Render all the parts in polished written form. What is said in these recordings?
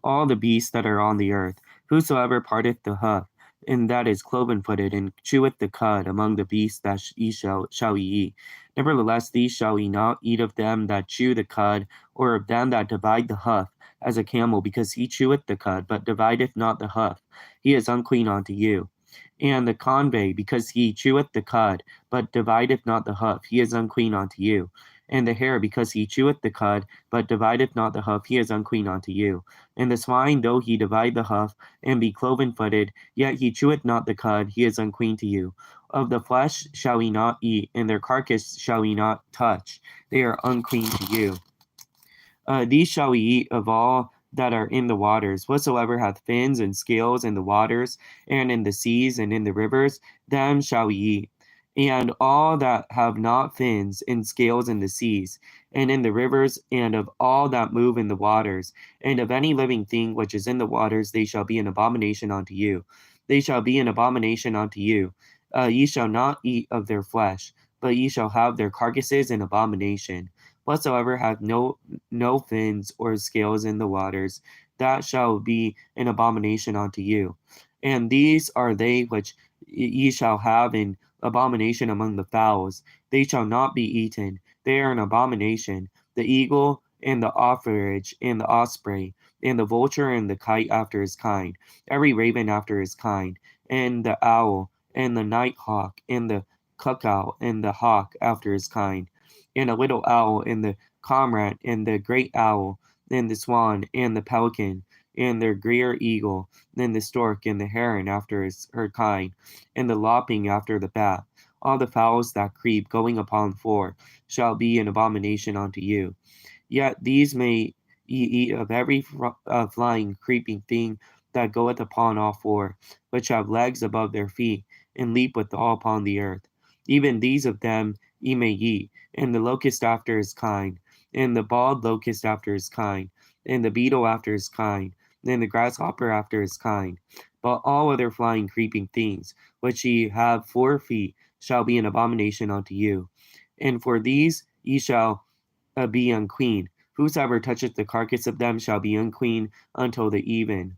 all the beasts that are on the earth. Whosoever parteth the hoof, and that is cloven-footed, and cheweth the cud among the beasts that shall ye eat. Nevertheless, these shall ye not eat of them that chew the cud, or of them that divide the hoof, as a camel, because he cheweth the cud, but divideth not the hoof. He is unclean unto you. And the convey, because he cheweth the cud, but divideth not the hoof, he is unclean unto you. And the hare, because he cheweth the cud, but divideth not the hoof, he is unclean unto you. And the swine, though he divide the hoof, and be cloven-footed, yet he cheweth not the cud, he is unclean to you. Of the flesh shall ye not eat, and their carcass shall ye not touch. They are unclean to you. These shall we eat of all that are in the waters. Whatsoever hath fins and scales in the waters, and in the seas, and in the rivers, them shall we eat. And all that have not fins and scales in the seas, and in the rivers, and of all that move in the waters, and of any living thing which is in the waters, they shall be an abomination unto you. They shall be an abomination unto you. Ye shall not eat of their flesh, but ye shall have their carcasses in abomination. Whatsoever hath no fins or scales in the waters, that shall be an abomination unto you. And these are they which ye shall have in abomination among the fowls. They shall not be eaten. They are an abomination. The eagle, and the ostrich, and the osprey, and the vulture, and the kite after his kind, every raven after his kind, and the owl, and the night hawk, and the cuckoo, and the hawk after his kind, and a little owl, and the comrade, and the great owl, and the swan, and the pelican, and the greer eagle, and the stork, and the heron after her kind, and the lopping after the bat. All the fowls that creep going upon the floor shall be an abomination unto you. Yet these may ye eat of every flying, creeping thing that goeth upon all four, which have legs above their feet, and leap withal upon the earth. Even these of them ye may eat, and the locust after his kind, and the bald locust after his kind, and the beetle after his kind, and the grasshopper after his kind. But all other flying, creeping things, which ye have 4 feet, shall be an abomination unto you. And for these ye shall be unclean. Whosoever toucheth the carcass of them shall be unclean until the even.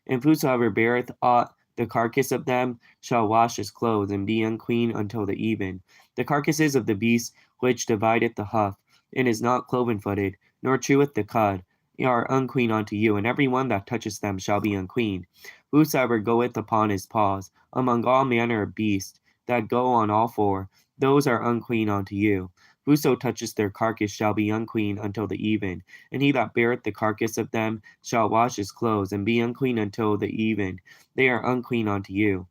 And whosoever beareth aught the carcass of them shall wash his clothes, and be unclean until the even. The carcasses of the beast which divideth the hoof, and is not cloven-footed, nor cheweth the cud, are unclean unto you, and every one that toucheth them shall be unclean. Whosoever goeth upon his paws, among all manner of beasts that go on all four, those are unclean unto you. Whoso toucheth their carcass shall be unclean until the even, and he that beareth the carcass of them shall wash his clothes, and be unclean until the even. They are unclean unto you.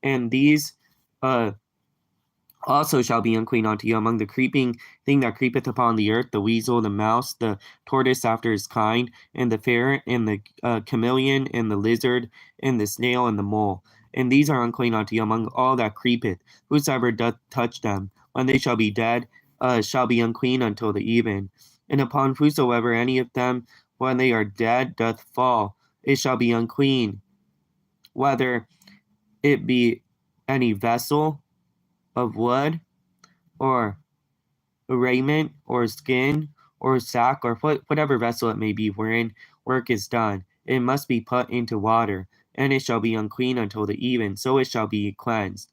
And these also shall be unclean unto you among the creeping thing that creepeth upon the earth, the weasel, the mouse, the tortoise after his kind, and the ferret, and the chameleon, and the lizard, and the snail, and the mole. And these are unclean unto you among all that creepeth. Whosoever doth touch them, when they shall be dead, shall be unclean until the even. And upon whosoever any of them, when they are dead, doth fall, it shall be unclean, whether it be any vessel of wood, or raiment, or skin, or sack, or whatever vessel it may be wherein work is done. It must be put into water, and it shall be unclean until the even, so it shall be cleansed.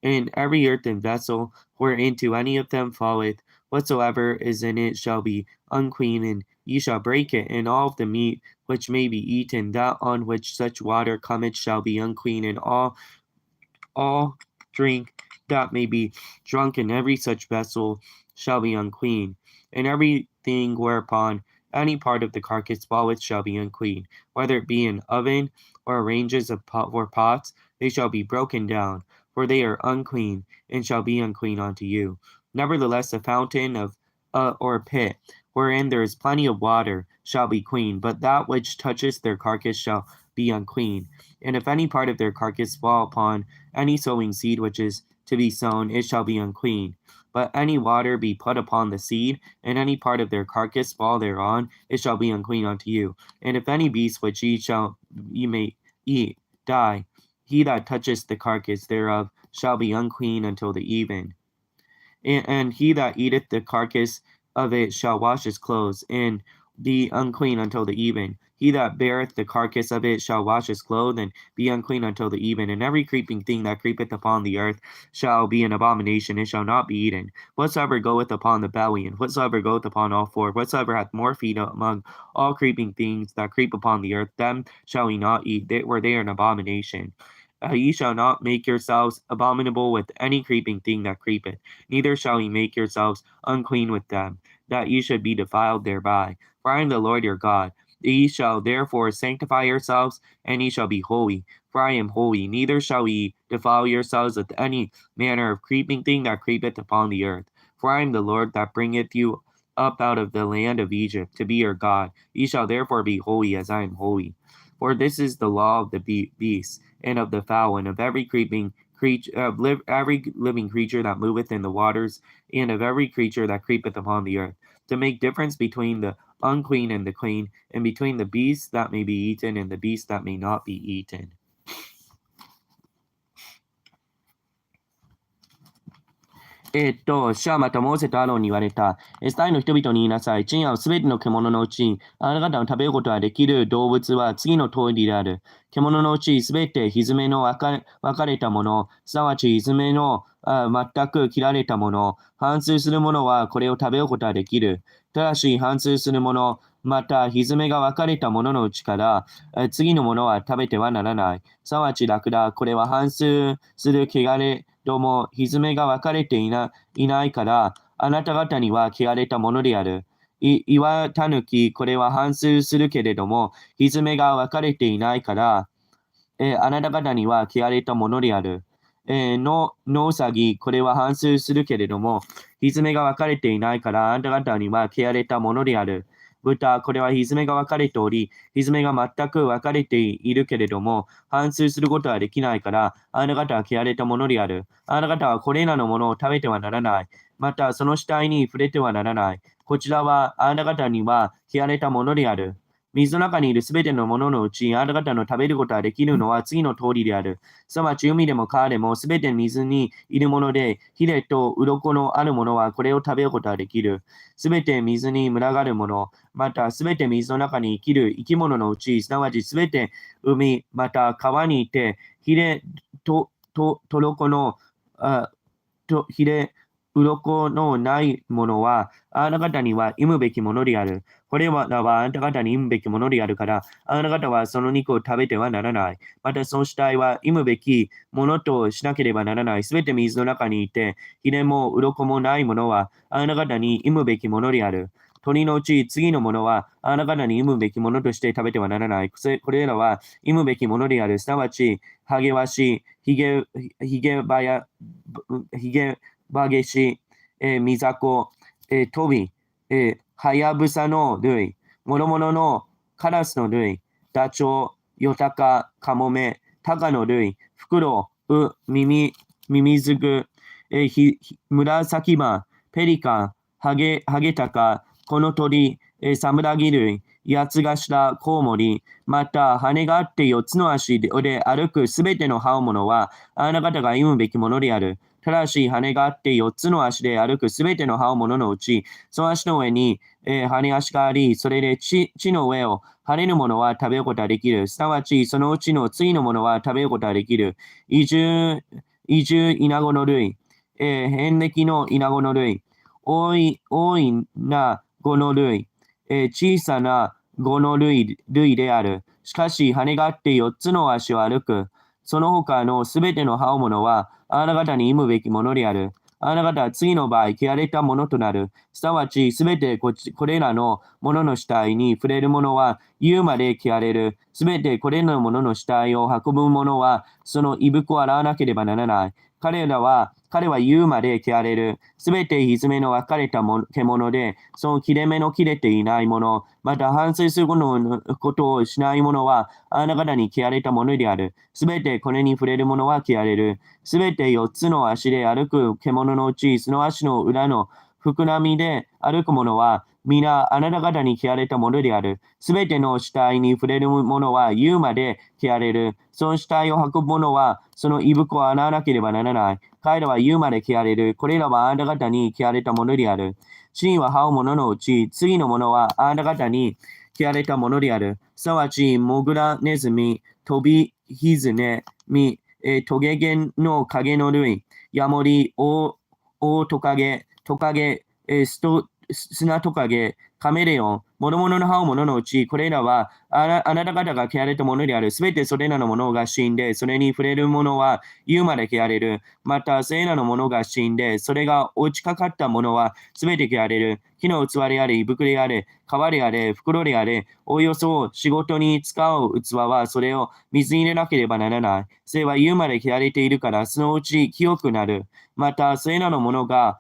And every earthen vessel whereinto any of them falleth, whatsoever is in it shall be unclean, and ye shall break it, and all of the meat which may be eaten, that on which such water cometh, shall be unclean, and all drink that may be drunk in every such vessel shall be unclean, and everything whereupon any part of the carcass falleth shall be unclean, whether it be an oven, or ranges of or pots, they shall be broken down, for they are unclean, and shall be unclean unto you. Nevertheless, a fountain of or pit, wherein there is plenty of water, shall be clean, but that which touches their carcass shall be unclean. And if any part of their carcass fall upon any sowing seed which is to be sown, it shall be unclean. But any water be put upon the seed, and any part of their carcass fall thereon, it shall be unclean unto you. And if any beast which ye may eat die, he that toucheth the carcass thereof shall be unclean until the even. And he that eateth the carcass of it shall wash his clothes, and be unclean until the even. He that beareth the carcass of it shall wash his clothes, and be unclean until the even. And every creeping thing that creepeth upon the earth shall be an abomination, and shall not be eaten. Whatsoever goeth upon the belly, and whatsoever goeth upon all four, whatsoever hath more feet among all creeping things that creep upon the earth, them shall ye not eat, they are an abomination. Ye shall not make yourselves abominable with any creeping thing that creepeth, neither shall ye make yourselves unclean with them, that ye should be defiled thereby. For I am the Lord your God. Ye shall therefore sanctify yourselves, and ye shall be holy, for I am holy. Neither shall ye defile yourselves with any manner of creeping thing that creepeth upon the earth. For I am the Lord that bringeth you up out of the land of Egypt to be your God. Ye shall therefore be holy, as I am holy. For this is the law of the beasts, and of the fowl, and of every creeping creature, every living creature that moveth in the waters, and of every creature that creepeth upon the earth, to make difference between the unclean and the clean, and between the beasts that may be eaten and the beasts that may not be eaten. 主はまたモーセとアロンに言われた。イスラエルの人々に言いなさい。地に合うすべての獣のうち、あなた方の食べることができる動物は次の通りである。獣のうちすべてひずめの分かれたもの、すなわちひずめの全く切られたもの、反数するものはこれを食べることができる。ただし反数するもの、またひずめが分かれたもののうちから次のものは食べてはならない。すなわちラクダ、これは反数する汚れ、どうも、ひずめが分かれていないから、あなた方には汚れたものである。岩たぬき、これは反数するけれども、ひずめが分かれていないから、あなた方には汚れたものである。のうさぎ、これは反数するけれども、ひずめが分かれていないから、あなた方には汚れたものである。豚、これはひずめが分かれており、ひずめが全く分かれているけれども、反数することはできないから、あなた方は汚れたものである。あなた方はこれらのものを食べてはならない。また、その死体に触れてはならない。こちらはあなた方には汚れたものである。水の中にいるすべてのもののうち、あなた方の食べることができるのは次の通りである。すなわち海でも川でもすべて水にいるもので、ヒレと鱗のあるものはこれを食べることができる。すべて水に群がるもの、またすべて水の中に生きる生き物のうち、すなわちすべて海、また川にいて、ヒレと鱗の、ヒレ、鱗のないものは、あなた方には忌むべきものである。これらはあなた方に忌むべきものであるから、あなた方はその肉を食べてはならない。またその死体は忌むべきものとしなければならない。すべて水の中にいて、ひれも鱗もないものは、あなた方に忌むべきものである。鳥のうち次のものは、あなた方に忌むべきものとして食べてはならない。これらは忌むべきものである。すなわち、ハゲワシ、ヒゲバゲシ、ミザコ、トビ、ハヤブサの類、諸々のカラスの類、ダチョウ、ヨタカ、カモメ、タカの類、フクロウ、ミミズグ、紫馬、ペリカン、ハゲタカ、この鳥、サムラギ類、ヤツガシラ、コウモリ、また羽があって4つの足で歩くすべての羽物は、あなた方が忌むべきものである。ただし、羽があって4つの足で歩くすべての羽物のうち、その足の上に、羽足があり、それで地の上を跳ねるものは食べることができる。すなわち、そのうちの次のものは食べることができる。移住イナゴの類、遍歴のイナゴの類、多いなゴの類、小さなゴの類である。しかし、羽があって4つの足を歩く。その他のすべての羽物は、あなた方に忌むべきものである。あなた方は次の場合、汚れたものとなる。すなわち、すべてこれらのものの死体に触れるものは、言うまで汚れる。すべてこれらのものの死体を運ぶものは、その衣服を洗わなければならない。彼は言うまで汚れる。すべてひずめの分かれた獣で、その切れ目の切れていないもの、また反省することをしないものは、あなた方に汚れたものである。すべてこれに触れるものは汚れる。すべて4つの足で歩く獣のうち、その足の裏の膨らみで歩くものは、皆あなた方に汚れたものである。すべての死体に触れるものは言うまで汚れる。その死体を運ぶものは、その衣服を洗わなければならない。彼らは言うまで汚れる。これらはあなた方に汚れたものである。地には這うもののうち、次のものはあなた方に汚れたものである。すなわち、モグラネズミ、トビヒズネミ、トゲゲの影の類、ヤモリ、オオトカゲ、トカゲ、砂トカゲ、カメレオン、諸々の葉物のうち、これらはあなた方が汚れたものである。すべてそれらのものが死んで、それに触れるものは言うまで汚れる。また、それらのものが死んで、それが落ちかかったものはすべて汚れる。木の器であれ、胃袋であれ、皮であれ、袋であれ、およそ仕事に使う器はそれを水に入れなければならない。それは言うまで汚れているから、そのうち清くなる。また、それらのものが、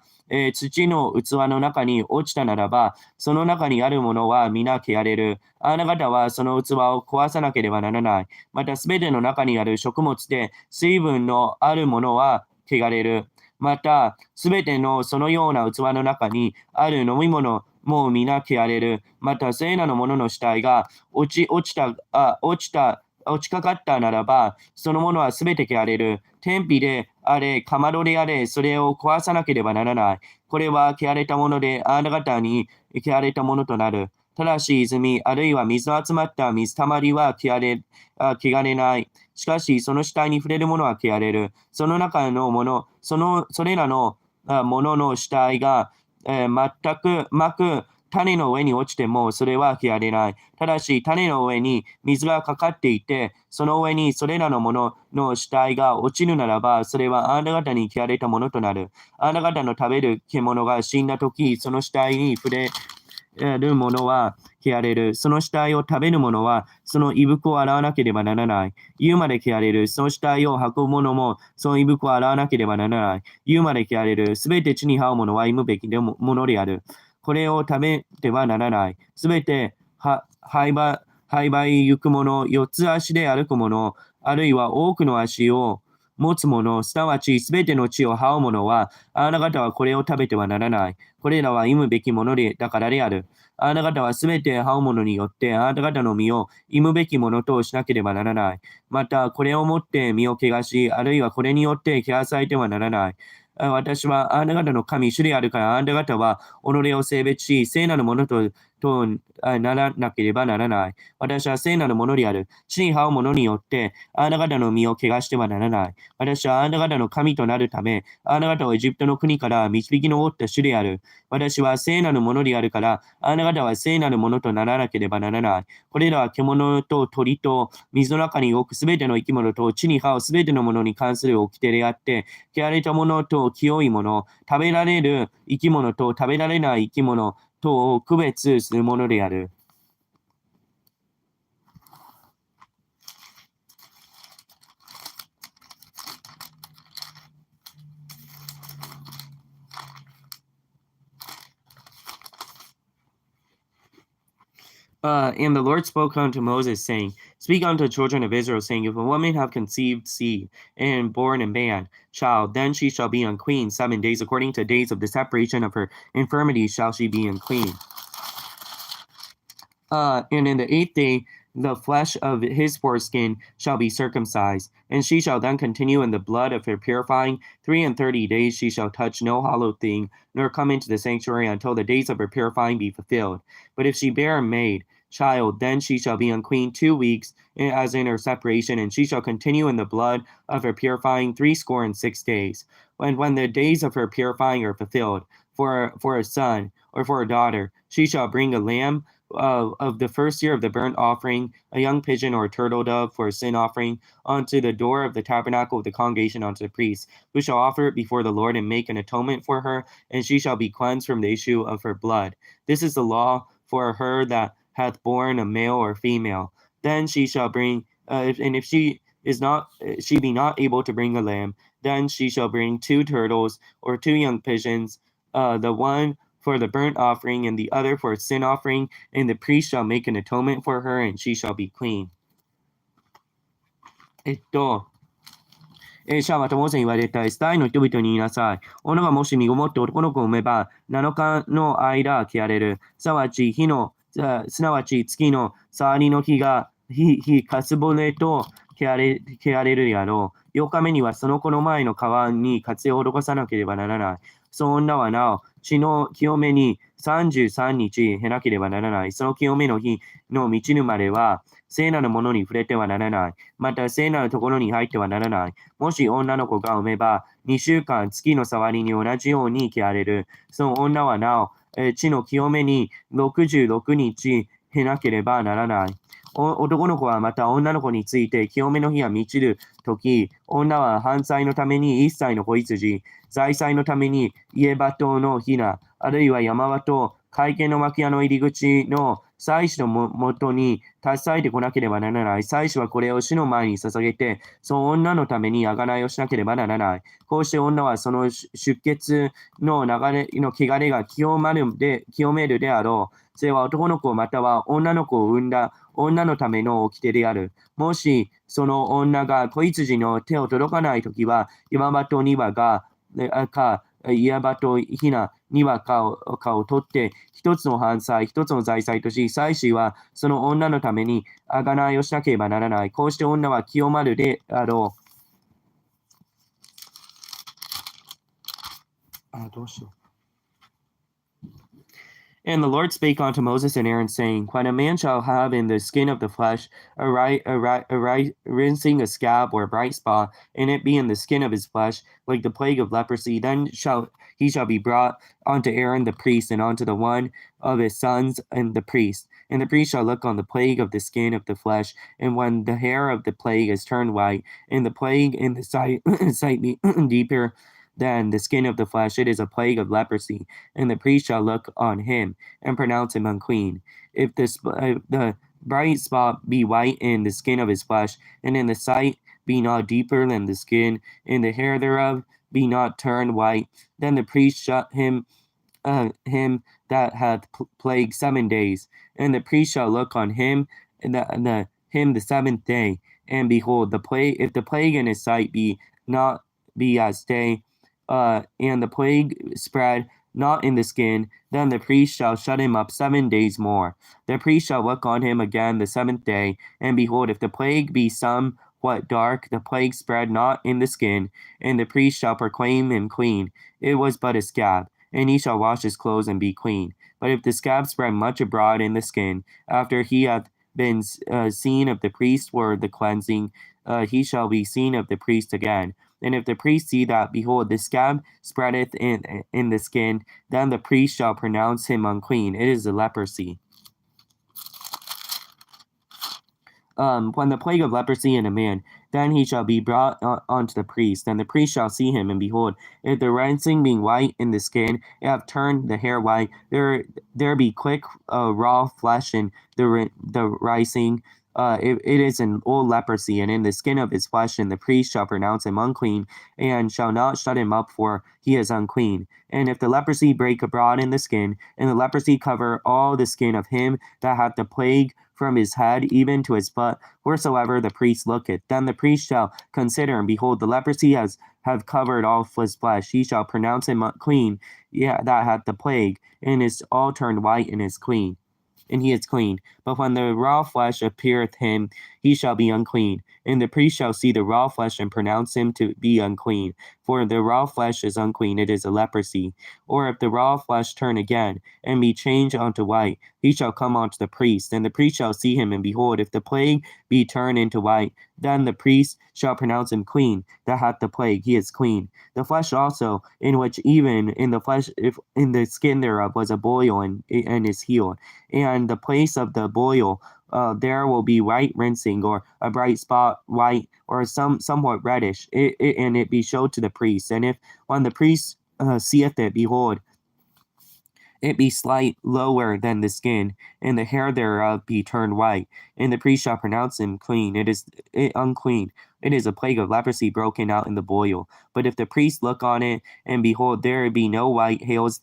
土の器の中に落ちたならば、その中にあるものは皆汚れる。あなた方はその器を壊さなければならない。また、すべての中にある食物で水分のあるものは汚れる。また、すべてのそのような器の中にある飲み物も皆汚れる。また、それらのものの死体が落ちかかったならば、そのものはすべて汚れる。天日であれ、かまどであれ、それを壊さなければならない。これは汚れたもので、あなた方に汚れたものとなる。ただし、泉、あるいは水の集まった水たまりは汚れない。しかし、その死体に触れるものは汚れる。その中のもの、それらのものの死体が、全く種の上に落ちてもそれは汚れない。ただし、種の上に水がかかっていて、その上にそれらのものの死体が落ちるならば、それはあなた方に汚れたものとなる。あなた方の食べる獣が死んだとき、その死体に触れるものは汚れる。その死体を食べる者は、その胃袋を洗わなければならない。言うまで汚れる。その死体を運ぶ者も、その胃袋を洗わなければならない。言うまで汚れる。すべて地に這う者は忌むべきものである。これを食べてはならない。すべて廃売行く者、四つ足で歩く者、あるいは多くの足を持つ者、すなわちすべての地を這う者は、あなた方はこれを食べてはならない。これらは忌むべきものだからである。あなた方はすべて這う者によって、あなた方の身を忌むべきものとしなければならない。また、これをもって身を汚し、あるいはこれによって汚されてはならない。私はあなた方の神、主であるから、あなた方は己を性別し、聖なるものとならなければならない。私は聖なるものである。地に這うものによって、あなた方の身を汚してはならない。私はあなた方の神となるため、あなた方をエジプトの国から導き上った主である。私は聖なるものであるから、あなた方は聖なるものとならなければならない。これらは獣と鳥と水の中に動くすべての生き物と地に這うすべてのものに関する掟であって、汚れたものと清いもの、食べられる生き物と食べられない生き物とを区別するものである。And the Lord spoke unto Moses, saying, Speak unto the children of Israel, saying, If a woman have conceived seed and born a man child, then she shall be unclean 7 days, according to days of the separation of her infirmity shall she be unclean. And in the 8th day, the flesh of his foreskin shall be circumcised, and she shall then continue in the blood of her purifying. 33 days she shall touch no hollow thing, nor come into the sanctuary until the days of her purifying be fulfilled. But if she bear a maid child, then she shall be unclean 2 weeks, as in her separation, and she shall continue in the blood of her purifying 66 days. And when the days of her purifying are fulfilled, for a son or for a daughter, she shall bring a lamb of the first year of the burnt offering, a young pigeon or a turtle dove for a sin offering, unto the door of the tabernacle of the congregation unto the priest, who shall offer it before the Lord and make an atonement for her, and she shall be cleansed from the issue of her blood. This is the law for her that hath borne a male or female. Then she shall bring, if she be not able to bring a lamb, then she shall bring 2 turtles or 2 young pigeons, the one for the burnt offering, and the other for a sin offering, and the priest shall make an atonement for her, and she shall be clean. シャはとモーセに言われた。イスラエルの人々に言いなさい。女がもし身ごもって男の子を産めば、7日の間汚れる。すなわち月の触りの日が、かすぼれと汚れるやろう。8日目にはその子の前の皮に活用を施さなければならない。その女はなお、血の清めに33日経なければならない。その清めの日の満ちぬまでは、聖なるものに触れてはならない。また、聖なるところに入ってはならない。もし女の子が産めば、2週間月の触りに同じように着られる。その女はなお、地の清めに66日経なければならない。男の子はまた女の子について清めの日が満ちるとき、女は犯罪のために一切の子羊、財産のために家鳩のヒナ、あるいは山鳩、会見の幕屋の入り口の祭司のもとに立ち去いてこなければならない。祭司はこれを主の前に捧げて、その女のために贖いをしなければならない。こうして女はその出血の流れの汚れが清めるであろう。それは男の子または女の子を産んだ女のための掟である。もしその女が子羊の手を届かないときは、山鳩2羽が、家鳩ひな2羽かを取って、一つの犯罪、一つの財産とし、祭司はその女のために贖いをしなければならない。こうして女は清まるであろう。どうしよう。And the Lord spake unto Moses and Aaron, saying, When a man shall have in the skin of the flesh a rinsing, a scab, or a bright spot, and it be in the skin of his flesh, like the plague of leprosy, then he shall be brought unto Aaron the priest, and unto the one of his sons and the priest. And the priest shall look on the plague of the skin of the flesh, and when the hair of the plague is turned white, and the plague in the sight be deeper than the skin of the flesh, it is a plague of leprosy, and the priest shall look on him and pronounce him unclean. If the bright spot be white in the skin of his flesh, and in the sight be not deeper than the skin, and the hair thereof be not turned white, then the priest shut him that hath plague 7 days, and the priest shall look on him him the seventh day, and behold, if the plague in his sight be as day, and the plague spread not in the skin, then the priest shall shut him up 7 days more. The priest shall look on him again the 7th day, and behold, if the plague be somewhat dark, the plague spread not in the skin, and the priest shall proclaim him clean. It was but a scab, and he shall wash his clothes and be clean. But if the scab spread much abroad in the skin, after he hath been seen of the priest for the cleansing, he shall be seen of the priest again. And if the priest see that, behold, the scab spreadeth in the skin, then the priest shall pronounce him unclean. It is a leprosy. When the plague of leprosy in a man, then he shall be brought unto the priest, and the priest shall see him, and behold, if the rinsing being white in the skin, it have turned the hair white, there be quick raw flesh in the rising. It is an old leprosy, and in the skin of his flesh, and the priest shall pronounce him unclean, and shall not shut him up, for he is unclean. And if the leprosy break abroad in the skin, and the leprosy cover all the skin of him that hath the plague from his head even to his foot, wheresoever the priest looketh, then the priest shall consider, and behold, the leprosy have covered all his flesh. He shall pronounce him clean, that hath the plague, and is all turned white, and is clean. And he is clean. But when the raw flesh appeareth him, he shall be unclean. And the priest shall see the raw flesh and pronounce him to be unclean. For the raw flesh is unclean, it is a leprosy. Or if the raw flesh turn again, and be changed unto white, he shall come unto the priest. And the priest shall see him, and behold, if the plague be turned into white, then the priest shall pronounce him clean, that hath the plague, he is clean. The flesh also, in which even in the flesh, if in the skin thereof was a boil, and is healed. And the place of the boil, there will be white rinsing, or a bright spot white, or somewhat reddish, and it be showed to the priest. And if when the priest seeth it, behold, it be slight lower than the skin, and the hair thereof be turned white, and the priest shall pronounce him clean. It is unclean. It is a plague of leprosy broken out in the boil. But if the priest look on it, and behold, there be no white hairs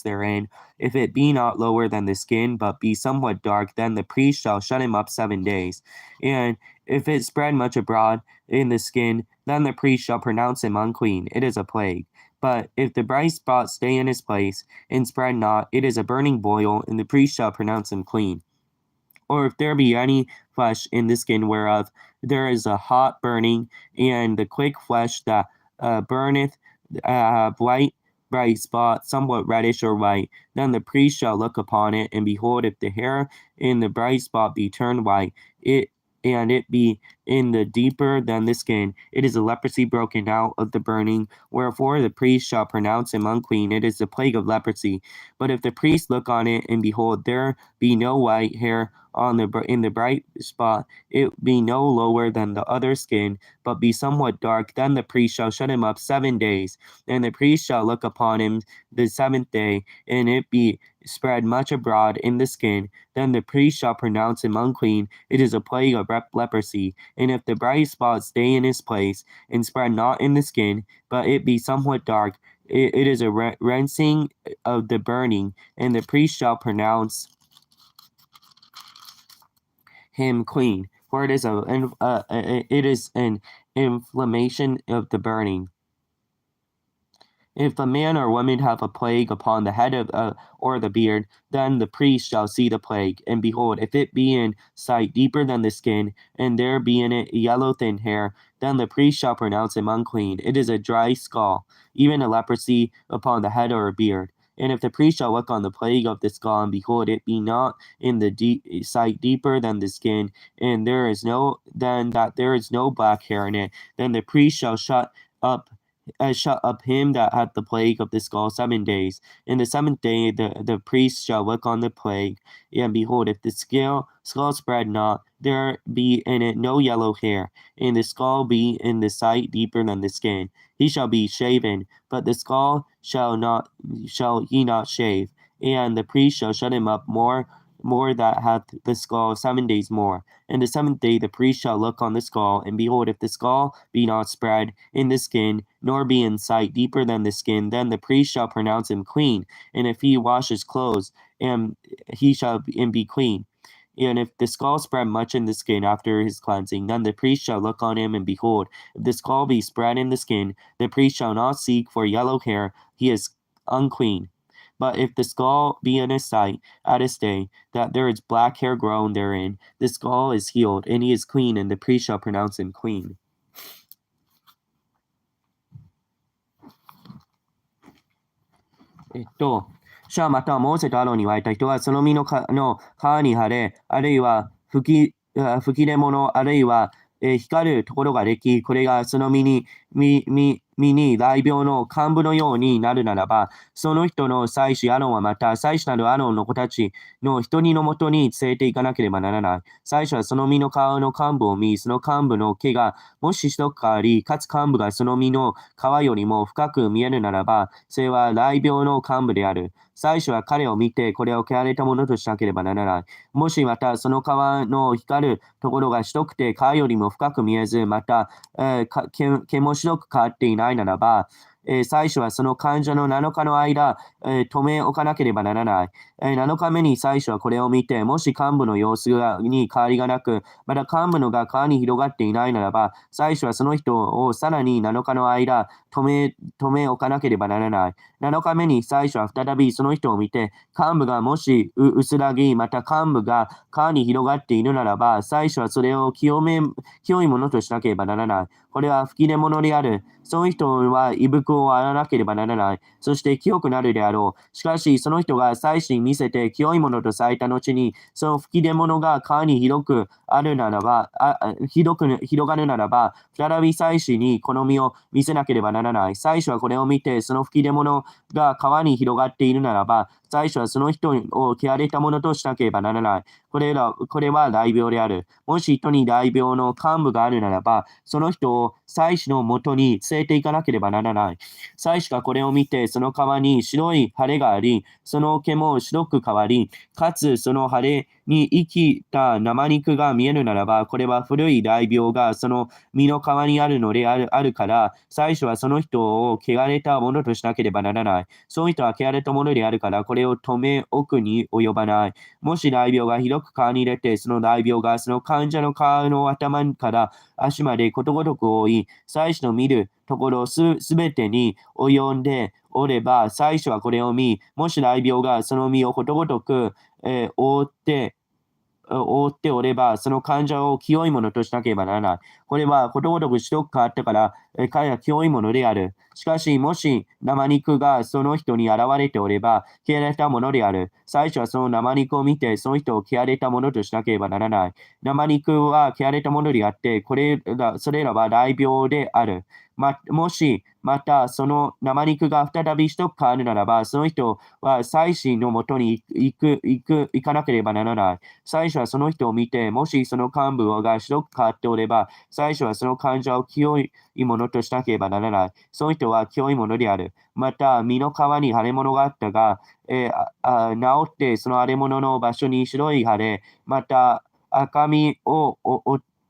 therein, if it be not lower than the skin, but be somewhat dark, then the priest shall shut him up 7 days. And if it spread much abroad in the skin, then the priest shall pronounce him unclean. It is a plague. But if the bright spot stay in his place, and spread not, it is a burning boil, and the priest shall pronounce him clean. Or if there be any flesh in the skin whereof there is a hot burning, and the quick flesh that burneth white, bright spot, somewhat reddish or white. Then the priest shall look upon it, and behold, if the hair in the bright spot be turned white, it be in the deeper than the skin, it is a leprosy broken out of the burning. Wherefore the priest shall pronounce him unclean. It is the plague of leprosy. But if the priest look on it, and behold, there be no white hair in the bright spot, it be no lower than the other skin, but be somewhat dark, then the priest shall shut him up 7 days. And the priest shall look upon him the 7th day, and it be spread much abroad in the skin, then the priest shall pronounce him unclean. It is a plague of leprosy. And if the bright spot stay in his place, and spread not in the skin, but it be somewhat dark, it is a rinsing of the burning, and the priest shall pronounce him clean, for it is an inflammation of the burning. If a man or woman have a plague upon the head or the beard, then the priest shall see the plague. And behold, if it be in sight deeper than the skin, and there be in it yellow thin hair, then the priest shall pronounce him unclean. It is a dry skull, even a leprosy upon the head or a beard. And if the priest shall look on the plague of the skull, and behold, it be not in the sight deeper than the skin, and there is no black hair in it, then the priest shall shut up him that hath the plague of the skull 7 days. In the 7th day the priest shall look on the plague, and behold, if the skull spread not, there be in it no yellow hair, and the skull be in the sight deeper than the skin, he shall be shaven, but the skull shall he not shave. And the priest shall shut him up more that hath the skull 7 days more. And the 7th day the priest shall look on the skull, and behold, if the skull be not spread in the skin, nor be in sight deeper than the skin, then the priest shall pronounce him clean. And if he wash his clothes, and he shall be clean. And if the skull spread much in the skin after his cleansing, then the priest shall look on him, and behold, if the skull be spread in the skin, the priest shall not seek for yellow hair, he is unclean. But if the skull be in his sight at his day, that there is black hair grown therein, the skull is healed, and he is clean, and the priest shall pronounce him clean. 主はまたモーセとアロンに言われた。人はその身の皮に貼れ、あるいは吹き出物、あるいは光るところができ、これがその身に雷病の幹部のようになるならば、その人の祭司アロンはまた、祭司なるアロンの子たちの一人のもとに連れて行かなければならない。祭司はその身の皮の幹部を見、その幹部の毛がもし一つあり、かつ幹部がその身の皮よりも深く見えるならば、それは雷病の幹部である。祭司は彼を見て、これを汚れたものとしなければならない。もしまたその皮の光るところが白くて皮よりも深く見えず、また、毛も白く変わっていないならば、祭司はその患者の7日の間、止め置かなければならない。7日目に祭司はこれを見て、もし幹部の様子に変わりがなく、また幹部のが皮に広がっていないならば、祭司はその人をさらに7日の間、止め置かなければならない。7日目に祭司は再びその人を見て、幹部がもし薄らぎ、また幹部が皮に広がっているならば、祭司はそれを清いものとしなければならない。これは吹き出物である。その人は衣服を洗わなければならない。そして清くなるであろう。しかし、その人が祭司に見せて清いものとされた後に、その吹き出物が皮に広がるならば、再び祭司に好みを見せなければならない。祭司はこれを見て、その吹き出物が皮に広がっているならば、祭司はその人を汚れたものとしなければならない。これは雷病である。もし人に雷病の幹部があるならば、その人を祭司のもとに連れて行かなければならない。祭司がこれを見て、その皮に白い腫れがあり、その毛も白く変わり、かつその腫れに生きた生肉が見えるならば、これは古い雷病がその身の皮にあるのであるから、祭司はその人を汚れたものとしなければならない。その人は汚れたものであるから、これを止め置くに及ばない。もし雷病が広く皮に出て、その雷病がその患者の皮の頭から足までことごとく覆い、祭司の見るところすべてに及んでおれば、祭司はこれを見、もし雷病がその身をことごとく、覆って覆っておれば、その患者を清いものとしなければならない。これはことごとく白く変わったから、彼は清いものである。しかし、もし生肉がその人に現れておれば、汚れたものである。最初はその生肉を見て、その人を汚れたものとしなければならない。生肉は汚れたものであって、それらは大病である。もし、また、その生肉が再び一つ変わるならば、その人は祭司のもとに行かなければならない。祭司はその人を見て、もしその幹部が白く変わっておれば、祭司はその患者を清いものとしなければならない。その人は清いものである。また、身の皮に腫れ物があったが、治ってその腫れ物の場所に白い腫れ、また赤みを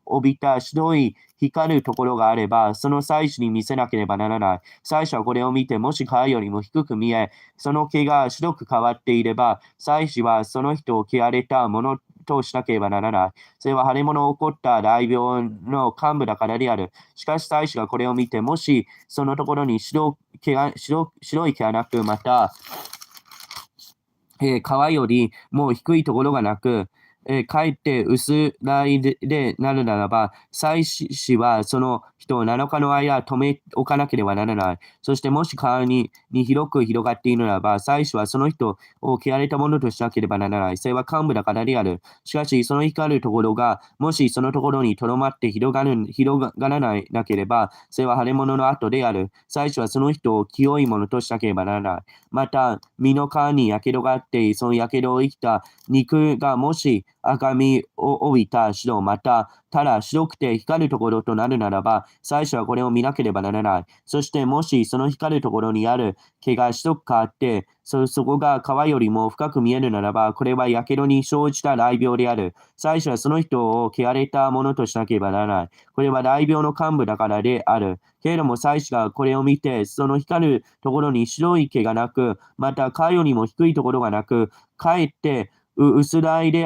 帯びた白い光るところがあれば、その祭司に見せなければならない。祭司はこれを見て、もし皮よりも低く見え、その毛が白く変わっていれば、祭司はその人を汚れたものとしなければならない。それは腫れ物を起こった大病の幹部だからである。しかし祭司がこれを見て、もしそのところに白い毛がなく、また、皮よりも低いところがなく、かえって薄らいでなるならば、祭司はその人を7日の間止め置かなければならない。そしてもし川に広く広がっているならば、祭司はその人を汚れたものとしなければならない。それは幹部だからである。しかし、その光るところが、もしそのところにとどまって広がらなければ、それは腫れ物の後である。祭司はその人を清いものとしなければならない。また、身の皮に火傷があって、その火傷を生きた肉がもし赤みを帯びた白、また、ただ白くて光るところとなるならば、最初はこれを見なければならない。そして、もしその光るところにある毛が白く変わって、そこが皮よりも深く見えるならば、これは火傷に生じた雷病である。最初はその人を汚れたものとしなければならない。これは雷病の幹部だからである。けれども、祭司がこれを見て、その光るところに白い毛がなく、また、皮よりも低いところがなく、かえって薄らいで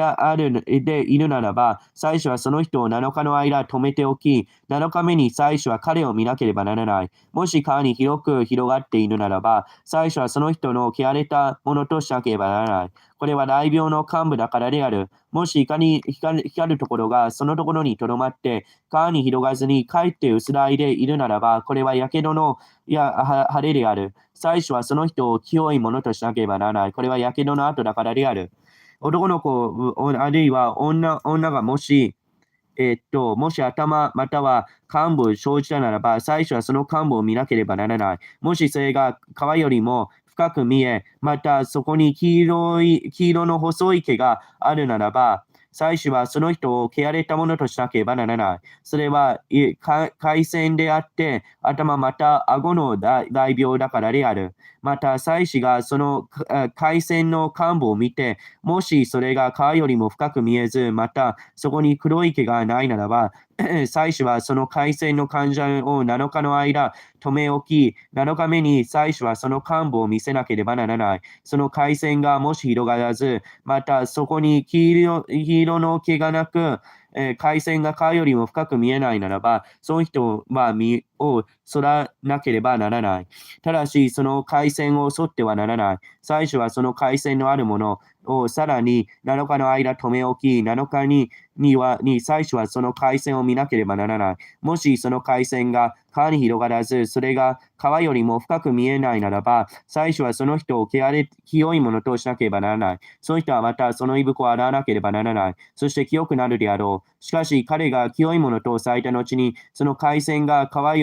いるならば、祭司はその人を7日の間止めておき、7日目に祭司は彼を見なければならない。もし川に広く広がっているならば、祭司はその人の汚れたものとしなければならない。これは雷病の幹部だからである。もし光るところがそのところにとどまって、川に広がらずにかえって薄らいでいるならば、これは火傷の晴れである。祭司はその人を清いものとしなければならない。これは火傷の後だからである。男の子、あるいは女がもし、もし頭または幹部を生じたならば、最初はその幹部を見なければならない。もしそれが皮よりも深く見え、またそこに黄色の細い毛があるならば、最初はその人を汚れたものとしなければならない。それは海鮮であって、頭また顎の大病だからである。また、祭司がその海鮮の幹部を見て、もしそれが川よりも深く見えず、またそこに黒い毛がないならば、祭司はその海鮮の患者を7日の間止め置き、7日目に祭司はその幹部を見せなければならない。その海鮮がもし広がらず、またそこに黄色の毛がなく、海鮮が川よりも深く見えないならば、その人は身を剃らなければならない。ただし、その海鮮を剃ってはならない。最初はその海鮮のあるものをさらに7日の間止め置き、7日に最初はその海鮮を見なければならない。もしその海鮮が川に広がらず、それが川よりも深く見えないならば、最初はその人を清いものとしなければならない。その人はまたその衣服を洗わなければならない。そして清くなるであろう。しかし彼が清いものとされた後に、その海鮮が川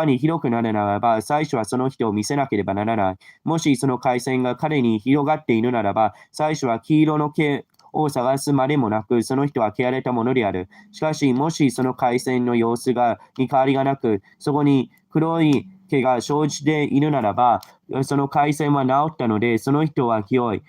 に広くなるならば、最初はその人を見せなければならない。もしその海鮮が彼に広がっているならば、最初は黄色の毛を探すまでもなく、その人は汚れたものである。しかし、もしその海鮮の様子に変わりがなく、そこに黒い毛が生じているならば、その海鮮は治ったので、その人は清い。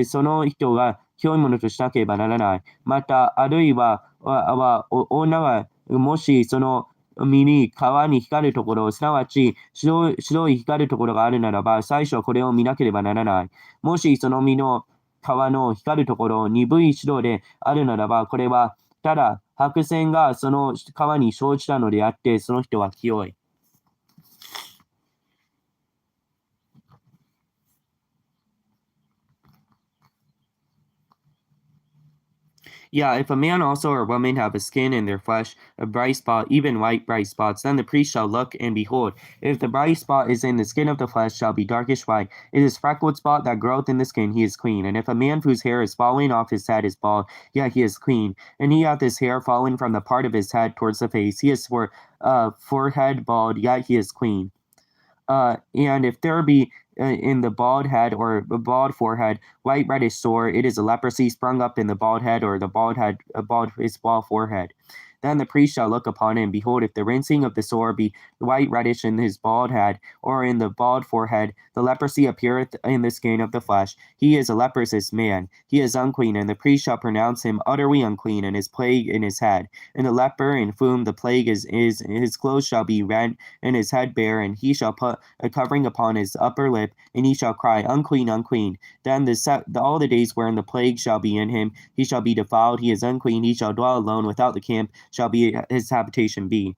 その人が清いものとしなければならない。また、あるいは、女は、もしその身に川に光るところ、すなわち白い光るところがあるならば、最初はこれを見なければならない。もしその身の川の光るところ、鈍い白であるならば、これはただ白線がその川に生じたのであって、その人は清い。Yeah, if a man also or woman have a skin in their flesh, a bright spot, even white bright spots, then the priest shall look, and behold, if the bright spot is in the skin of the flesh, shall be darkish white. It is freckled spot that groweth in the skin, he is clean. And if a man whose hair is falling off his head is bald, yet he is clean. And he hath his hair fallen from the part of his head towards the face, he is forehead bald, yet he is clean. And if there be in the bald head or the bald forehead, white reddish sore, it is a leprosy sprung up in the bald head or the bald head, his bald forehead. Then the priest shall look upon it, and behold, if the rinsing of the sore be white reddish in his bald head, or in the bald forehead, the leprosy appeareth in the skin of the flesh. He is a leprous man, he is unclean, and the priest shall pronounce him utterly unclean, and his plague in his head. And the leper in whom the plague is his clothes shall be rent, and his head bare, and he shall put a covering upon his upper lip, and he shall cry, Unclean, unclean. Then all the days wherein the plague shall be in him, he shall be defiled, he is unclean, he shall dwell alone without the camp, shall be his habitation be.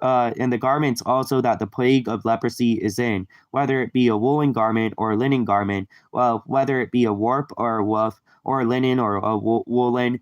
And the garments also that the plague of leprosy is in, whether it be a woolen garment or a linen garment, whether it be a warp or a woof, or a linen or a woolen,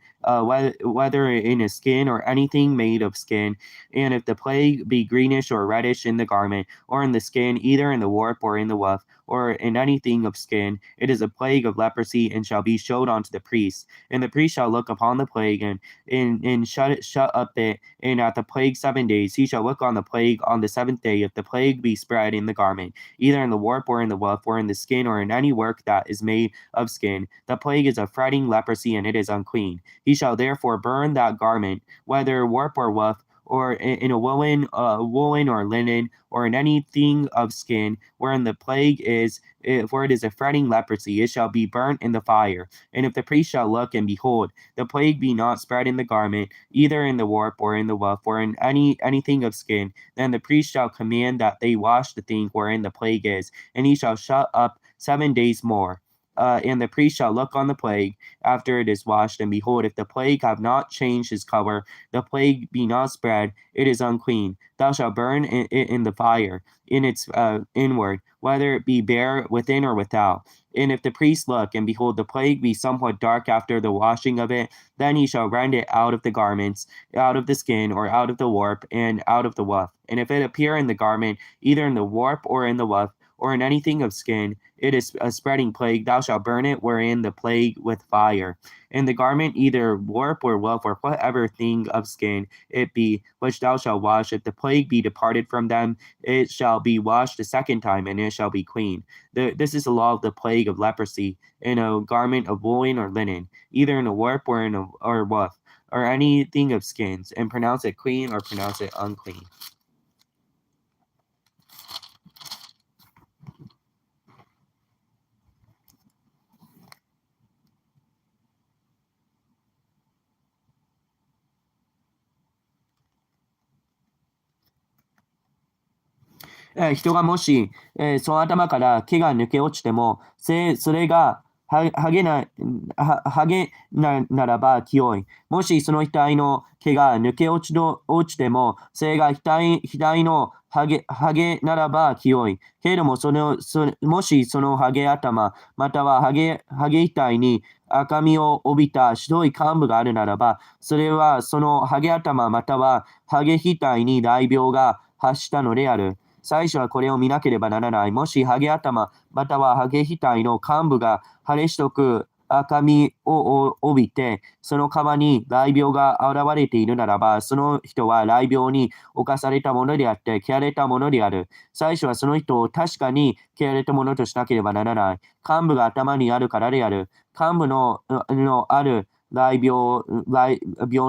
whether in a skin or anything made of skin. And if the plague be greenish or reddish in the garment, or in the skin, either in the warp or in the woof, or in anything of skin, it is a plague of leprosy, and shall be showed unto the priest. And the priest shall look upon the plague, and shut up it, and at the plague 7 days he shall look on the plague on the seventh day, if the plague be spread in the garment, either in the warp or in the woof, or in the skin, or in any work that is made of skin. The plague is a fretting leprosy, and it is unclean. He shall therefore burn that garment, whether warp or woof, or in a woolen or linen, or in anything of skin, wherein the plague is, for it is a fretting leprosy, it shall be burnt in the fire. And if the priest shall look, and behold, the plague be not spread in the garment, either in the warp or in the woof, or in anything of skin, then the priest shall command that they wash the thing wherein the plague is, and he shall shut up 7 days more. And the priest shall look on the plague after it is washed, and behold, if the plague have not changed his color, the plague be not spread, it is unclean. Thou shalt burn it in the fire, in its inward, whether it be bare within or without. And if the priest look, and behold, the plague be somewhat dark after the washing of it, then he shall rend it out of the garments, out of the skin, or out of the warp, and out of the woof. And if it appear in the garment, either in the warp or in the woof, or in anything of skin, it is a spreading plague, thou shalt burn it wherein the plague with fire. And the garment, either warp or woof, or whatever thing of skin it be, which thou shalt wash, if the plague be departed from them, it shall be washed a second time, and it shall be clean. This is the law of the plague of leprosy, in a garment of woolen or linen, either in a warp or in or woof, or anything of skins, and pronounce it clean or pronounce it unclean.人がもし、その頭から毛が抜け落ちても、それがハゲならば清い。もしその額の毛が抜け落ちても、それが額のハゲならば清い。けれどももしそのハゲ頭、またはハゲ額に赤みを帯びた白い幹部があるならば、それはそのハゲ頭またはハゲ額に大病が発したのである。最初はこれを見なければならない。もしハゲ頭、またはハゲ額の幹部が腫れしとく赤みを帯びて、その皮に雷病が現れているならば、その人は雷病に侵されたものであって、汚れたものである。最初はその人を確かに汚れたものとしなければならない。幹部が頭にあるからである。幹部のある病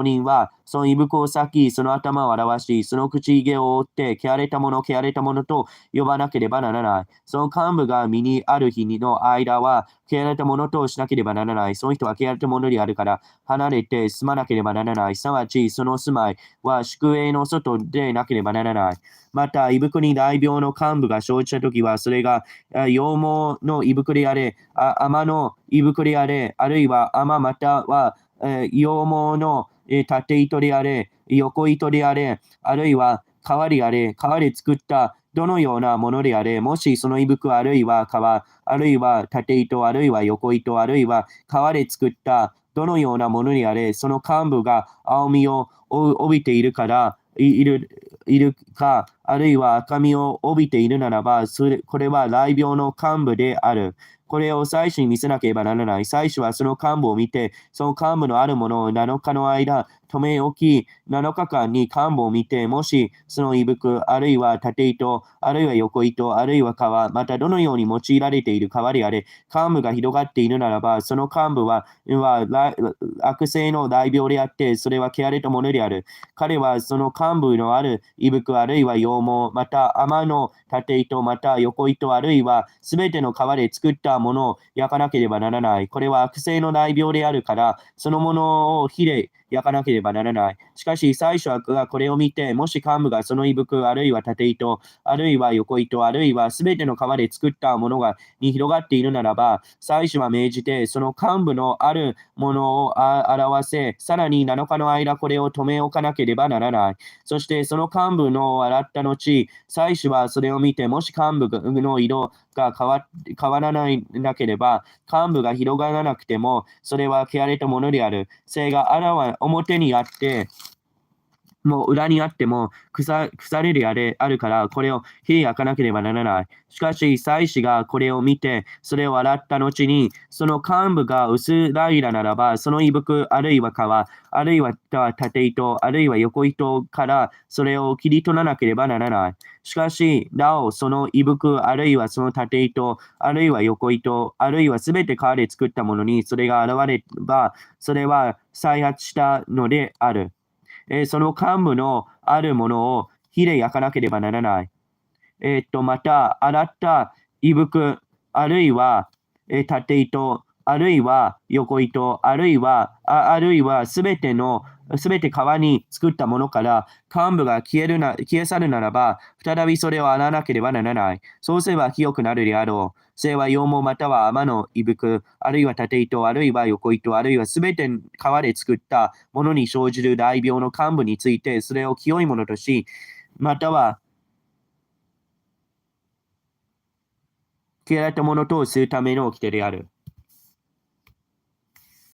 人は、その胃袋を裂き、その頭を表し、その口毛を覆って、汚れたものと呼ばなければならない。その幹部が身にある日の間は、汚れたものとしなければならない。その人は汚れたものであるから、離れて住まなければならない。すなわち、その住まいは宿営の外でなければならない。また、胃袋に大病の幹部が生じたときは、それが羊毛の胃袋であれ、天の胃袋であれ、あるいは天または羊毛の縦糸であれ、横糸であれ、あるいは革であれ、革で作ったどのようなものであれ、もしその胃袋あるいは革、あるいは縦糸、あるいは横糸、あるいは革で作ったどのようなものにあれ、その幹部が青みを帯びているか、あるいは赤みを帯びているならば、これは雷病の幹部である。これを祭司に見せなければならない。祭司はその幹部を見て、その幹部のあるものを7日の間、留め置き、7日間に幹部を見て、もしその衣服、あるいは縦糸、あるいは横糸、あるいは皮、またどのように用いられている皮であれ、幹部が広がっているならば、その幹部は悪性の大病であって、それは汚れたものである。彼はその幹部のある衣服、あるいは羊毛、また天の縦糸、また横糸、あるいはすべての皮で作ったものを焼かなければならない。これは悪性の大病であるから、そのものを火で焼かなければならない。しかし、最初はこれを見て、もし幹部がその衣服、あるいは縦糸、あるいは横糸、あるいはすべての皮で作ったものに広がっているならば、最初は命じて、その幹部のあるものを表せ、さらに7日の間これを留め置かなければならない。そして、その幹部の洗った後、祭司はそれを見て、もし幹部の色が変わらなければ、幹部が広がらなくても、それは汚れたものである。それが表にあって、もう裏にあっても腐れるあるから、これを火に焼かなければならない。しかし、祭司がこれを見て、それを洗った後に、その幹部が薄平ならば、その衣服、あるいは皮、あるいは縦糸、あるいは横糸からそれを切り取らなければならない。しかし、なお、その衣服、あるいはその縦糸、あるいは横糸、あるいはすべて皮で作ったものにそれが現れれば、それは再発したのである。その幹部のあるものを火で焼かなければならない。また、洗った衣服、あるいは、縦糸、あるいは横糸、あるいはすべて皮に作ったものから幹部が消え去るならば、再びそれを洗わなければならない。そうすれば清くなるであろう。それは羊毛または天の衣服、あるいは縦糸、あるいは横糸、あるいはすべて皮で作ったものに生じる大病の幹部について、それを清いものとし、または汚れたものとするための掟である。